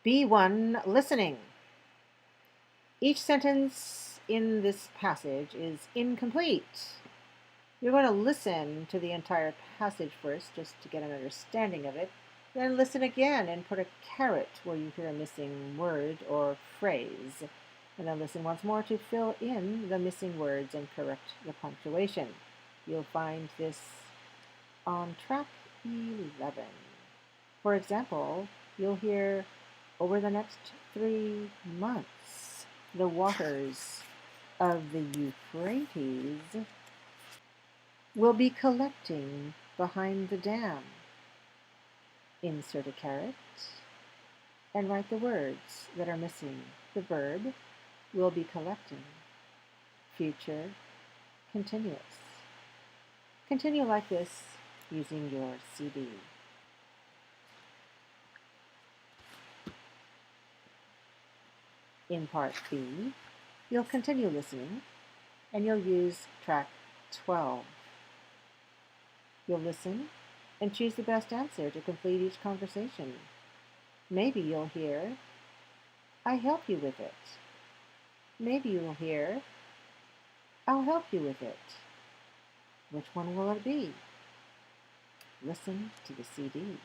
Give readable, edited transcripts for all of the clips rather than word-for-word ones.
B1 listening. Each sentence in this passage is incomplete. You're going to listen to the entire passage first just to get an understanding of it, then listen again and put a caret where you hear a missing word or phrase, and then listen once more to fill in the missing words and correct the punctuation. You'll find this on track 11. For example, you'll hear, over the next 3 months, the waters of the Euphrates will be collecting behind the dam. Insert a caret and write the words that are missing. The verb will be collecting. Future continuous. Continue like this using your CD. In part B, you'll continue listening and you'll use track 12. You'll listen and choose the best answer to complete each conversation. Maybe you'll hear, "I help you with it." Maybe you'll hear, "I'll help you with it." Which one will it be? Listen to the CD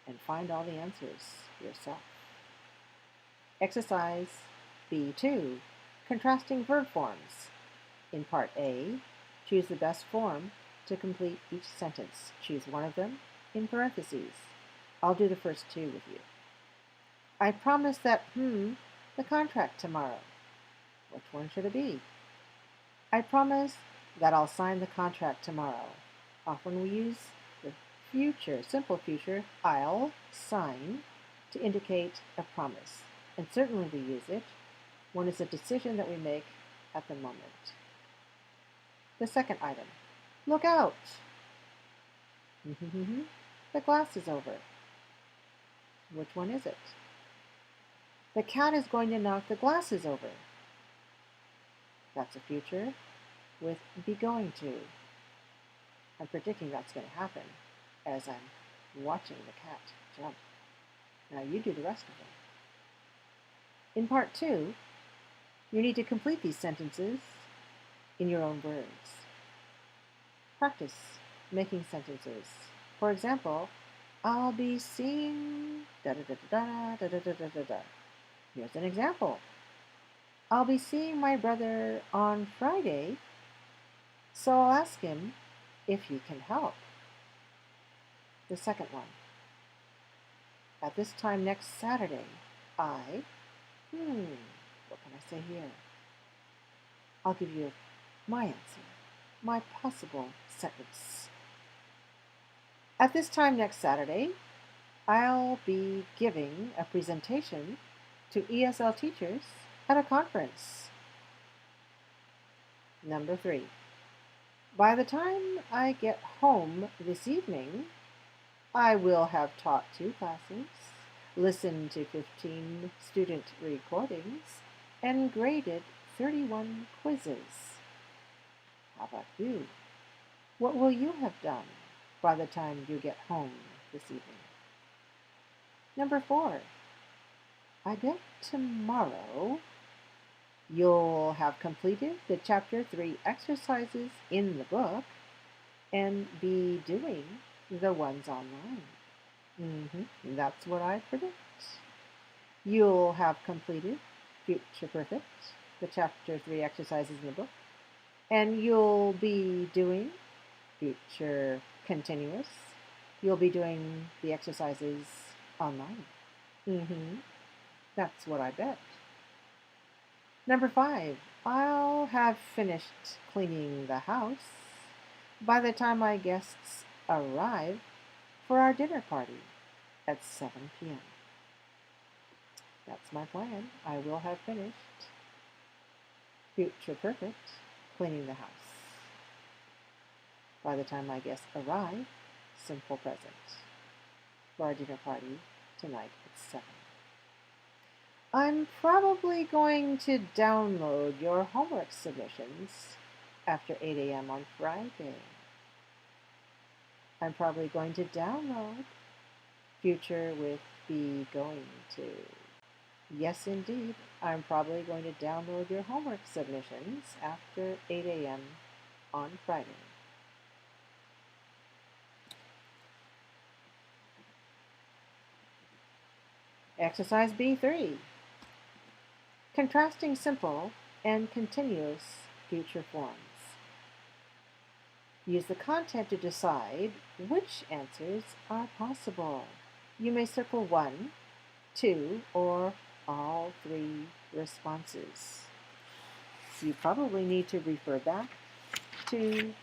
and find all the answers yourself. Exercise B2, contrasting verb forms. In part A, choose the best form to complete each sentence. Choose one of them in parentheses. I'll do the first two with you. I promise that, the contract tomorrow. Which one should it be? I promise that I'll sign the contract tomorrow. Often we use the future, simple future, I'll sign, to indicate a promise. And certainly we use it when it's a decision that we make at the moment. The second item, look out. The glass is over. Which one is it? The cat is going to knock the glasses over. That's a future with be going to. I'm predicting that's going to happen as I'm watching the cat jump. Now you do the rest of them. In part 2, you need to complete these sentences in your own words. Practice making sentences. For example, I'll be seeing da-da-da-da-da-da-da-da-da-da. Here's an example. I'll be seeing my brother on Friday, so I'll ask him if he can help. The second one. At this time next Saturday, what can I say here? I'll give you my answer, my possible sentence. At this time next Saturday, I'll be giving a presentation to ESL teachers at a conference. Number 3. By the time I get home this evening, I will have taught 2 classes, listened to 15 student recordings, and graded 31 quizzes. How about you? What will you have done by the time you get home this evening? Number 4. I bet tomorrow you'll have completed the Chapter 3 exercises in the book and be doing the ones online. That's what I predict. You'll have completed future perfect, the Chapter 3 exercises in the book, and you'll be doing future continuous. You'll be doing the exercises online. That's what I bet. Number 5, I'll have finished cleaning the house by the time my guests arrive for our dinner party at 7 p.m. That's my plan. I will have finished future perfect cleaning the house by the time my guests arrive, simple present, for our dinner party tonight at 7. I'm probably going to download your homework submissions after 8 a.m. on Friday. I'm probably going to download future with be going to? Yes, indeed. I'm probably going to download your homework submissions after 8 a.m. on Friday. Exercise B3. Contrasting simple and continuous future forms. Use the content to decide which answers are possible. You may circle 1, 2, or all 3 responses. So you probably need to refer back to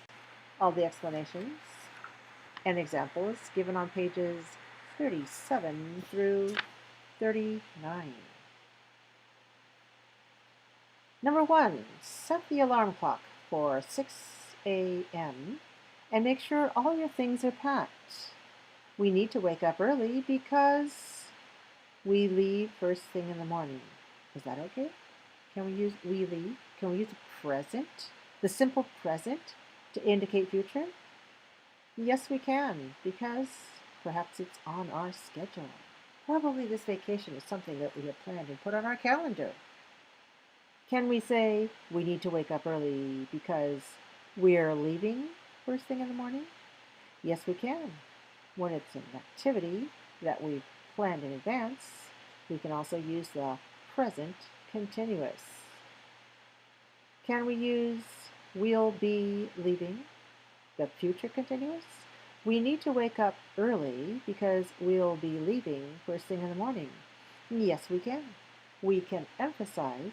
all the explanations and examples given on pages 37 through 39. Number 1, set the alarm clock for 6 a.m. and make sure all your things are packed. We need to wake up early because we leave first thing in the morning. Is that okay? Can we use we leave? Can we use the present, the simple present, to indicate future? Yes, we can, because perhaps it's on our schedule. Probably this vacation is something that we have planned and put on our calendar. Can we say we need to wake up early because we're leaving first thing in the morning? Yes, we can. When it's an activity that we've planned in advance, we can also use the present continuous. Can we use we'll be leaving, the future continuous? We need to wake up early because we'll be leaving first thing in the morning. Yes, we can. We can emphasize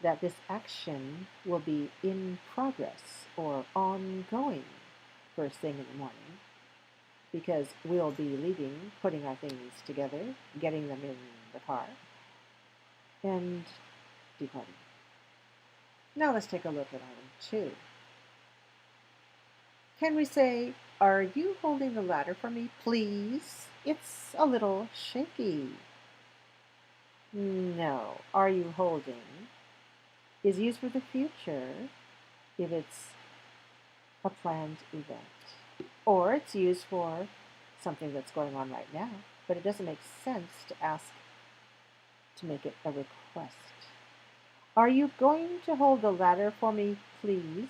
that this action will be in progress or ongoing first thing in the morning because we'll be leaving, putting our things together, getting them in the car, and departing. Now let's take a look at item 2. Can we say, are you holding the ladder for me, please? It's a little shaky. No. Are you holding is used for the future if it's a planned event. Or it's used for something that's going on right now, but it doesn't make sense to ask to make it a request. Are you going to hold the ladder for me, please?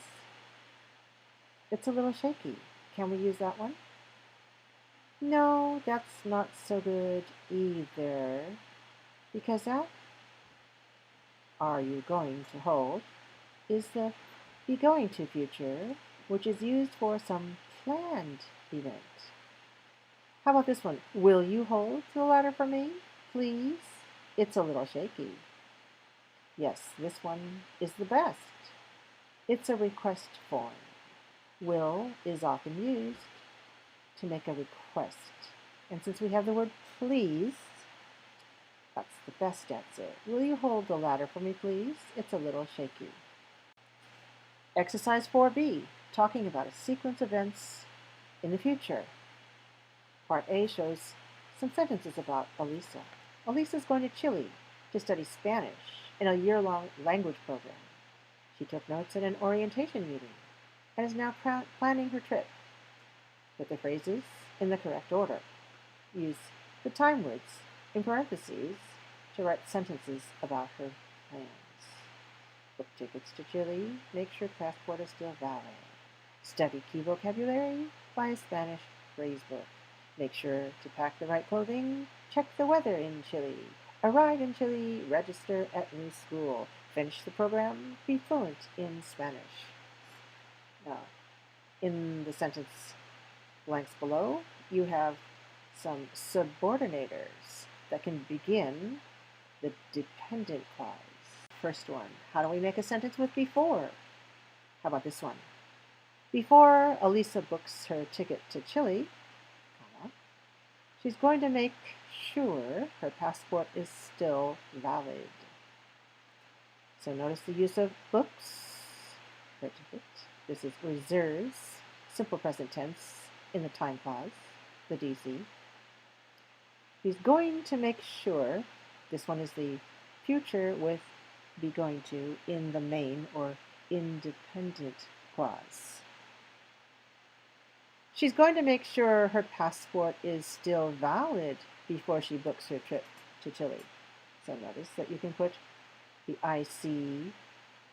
It's a little shaky. Can we use that one? No, that's not so good either, because that are you going to hold is the be going to future, which is used for some planned event. How about this one? Will you hold the ladder for me, please? It's a little shaky. Yes, this one is the best. It's a request form. Will is often used to make a request. And since we have the word please, that's the best answer. Will you hold the ladder for me, please? It's a little shaky. Exercise 4B, talking about a sequence of events in the future. Part A shows some sentences about Elisa. Elisa's going to Chile to study Spanish in a year-long language program. She took notes at an orientation meeting and is now planning her trip. Put the phrases in the correct order. Use the time words in parentheses to write sentences about her plans. Book tickets to Chile. Make sure passport is still valid. Study key vocabulary. Buy a Spanish phrase book. Make sure to pack the right clothing. Check the weather in Chile. Arrive in Chile. Register at new school. Finish the program. Be fluent in Spanish. Now, in the sentence blanks below, you have some subordinators that can begin the dependent clause. First one, how do we make a sentence with before? How about this one? Before Elisa books her ticket to Chile, she's going to make sure her passport is still valid. So notice the use of books, her ticket. This is reserves, simple present tense in the time clause, the DC. He's going to make sure, this one is the future with be going to in the main or independent clause. She's going to make sure her passport is still valid before she books her trip to Chile. So notice that you can put the IC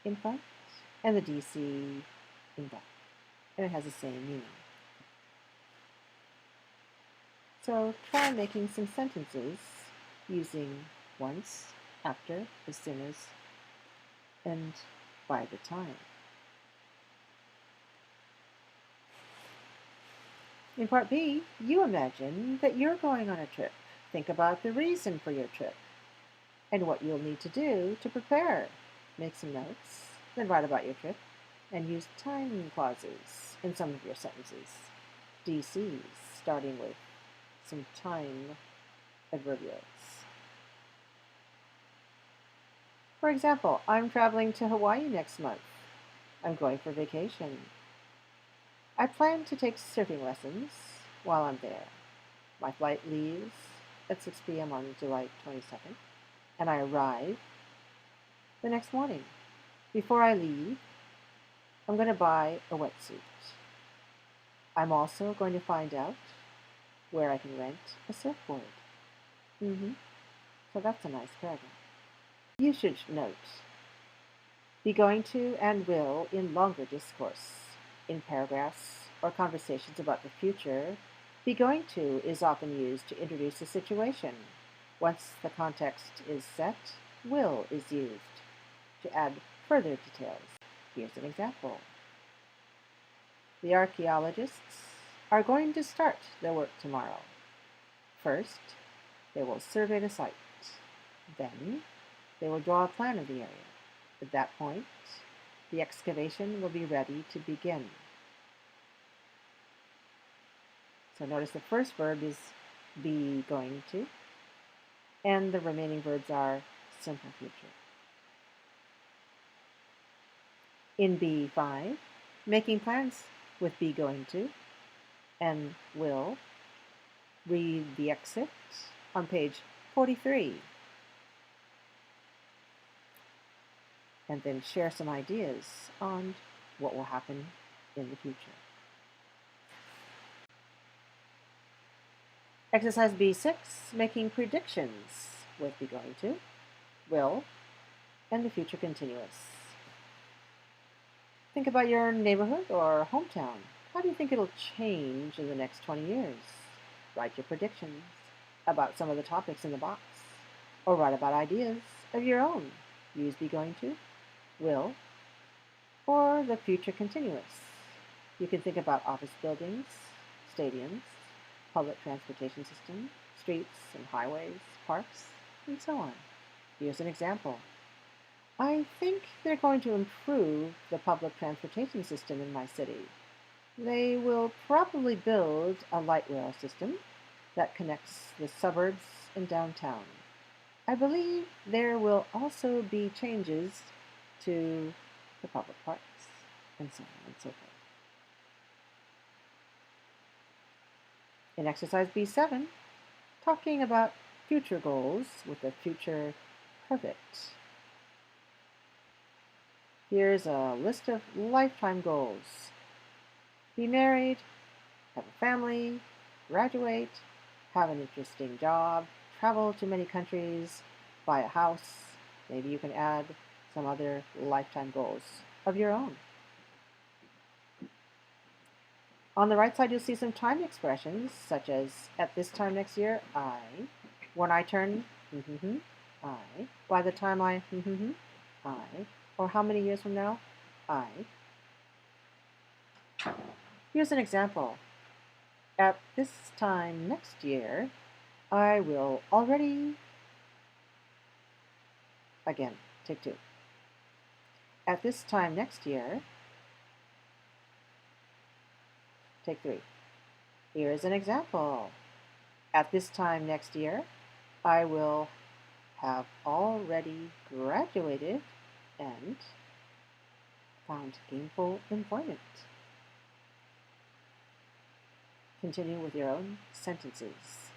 in front and the DC in back, and it has the same meaning. So try making some sentences using once, after, as soon as, and by the time. In part B, you imagine that you're going on a trip. Think about the reason for your trip and what you'll need to do to prepare. Make some notes, then write about your trip, and use time clauses in some of your sentences. DCs, starting with some time adverbials. For example, I'm traveling to Hawaii next month. I'm going for vacation. I plan to take surfing lessons while I'm there. My flight leaves at 6 p.m. on July 22nd, and I arrive the next morning. Before I leave, I'm going to buy a wetsuit. I'm also going to find out where I can rent a surfboard. So that's a nice paragraph. You should note, be going to and will in longer discourse. In paragraphs or conversations about the future, be going to is often used to introduce a situation. Once the context is set, will is used to add further details. Here's an example. The archaeologists are going to start their work tomorrow. First, they will survey the site. Then, they will draw a plan of the area. At that point, the excavation will be ready to begin. So notice the first verb is be going to, and the remaining verbs are simple future. In B5, making plans with be going to and will, read the exit on page 43. And then share some ideas on what will happen in the future. Exercise B6, making predictions with be going to, will, and the future continuous. Think about your neighborhood or hometown. How do you think it'll change in the next 20 years? Write your predictions about some of the topics in the box, or write about ideas of your own. Use be going to, will, or the future continuous. You can think about office buildings, stadiums, public transportation system, streets and highways, parks, and so on. Here's an example. I think they're going to improve the public transportation system in my city. They will probably build a light rail system that connects the suburbs and downtown. I believe there will also be changes to the public parks, and so on and so forth. In exercise B7, talking about future goals with the future perfect. Here's a list of lifetime goals. Be married, have a family, graduate, have an interesting job, travel to many countries, buy a house. Maybe you can add some other lifetime goals of your own. On the right side, you'll see some time expressions, such as at this time next year, I, when I turn, I, by the time I, I, or how many years from now, I. Here's an example. At this time next year, I will already, again, take two. At this time next year, take three. Here is an example. At this time next year, I will have already graduated and found gainful employment. Continue with your own sentences.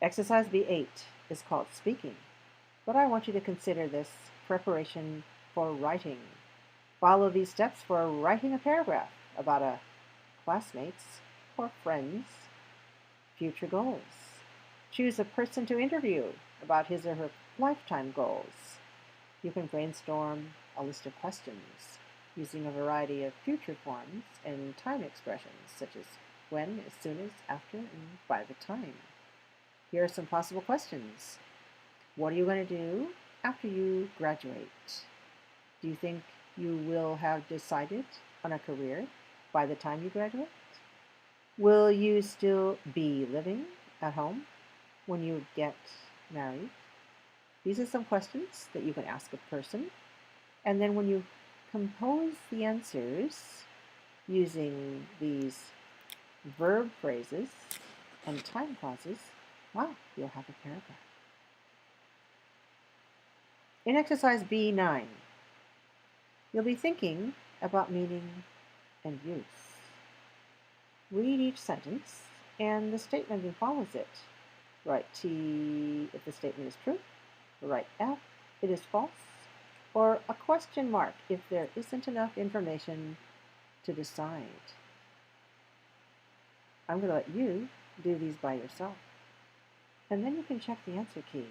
Exercise B8 is called speaking, but I want you to consider this preparation for writing. Follow these steps for writing a paragraph about a classmate's or friend's future goals. Choose a person to interview about his or her lifetime goals. You can brainstorm a list of questions using a variety of future forms and time expressions, such as when, as soon as, after, and by the time. Here are some possible questions. What are you going to do after you graduate? Do you think you will have decided on a career by the time you graduate? Will you still be living at home when you get married? These are some questions that you can ask a person. And then when you compose the answers using these verb phrases and time clauses, wow, you'll have a paragraph. In exercise B9, you'll be thinking about meaning and use. Read each sentence and the statement that follows it. Write T if the statement is true, write F if it is false, or a question mark if there isn't enough information to decide. I'm going to let you do these by yourself, and then you can check the answer key.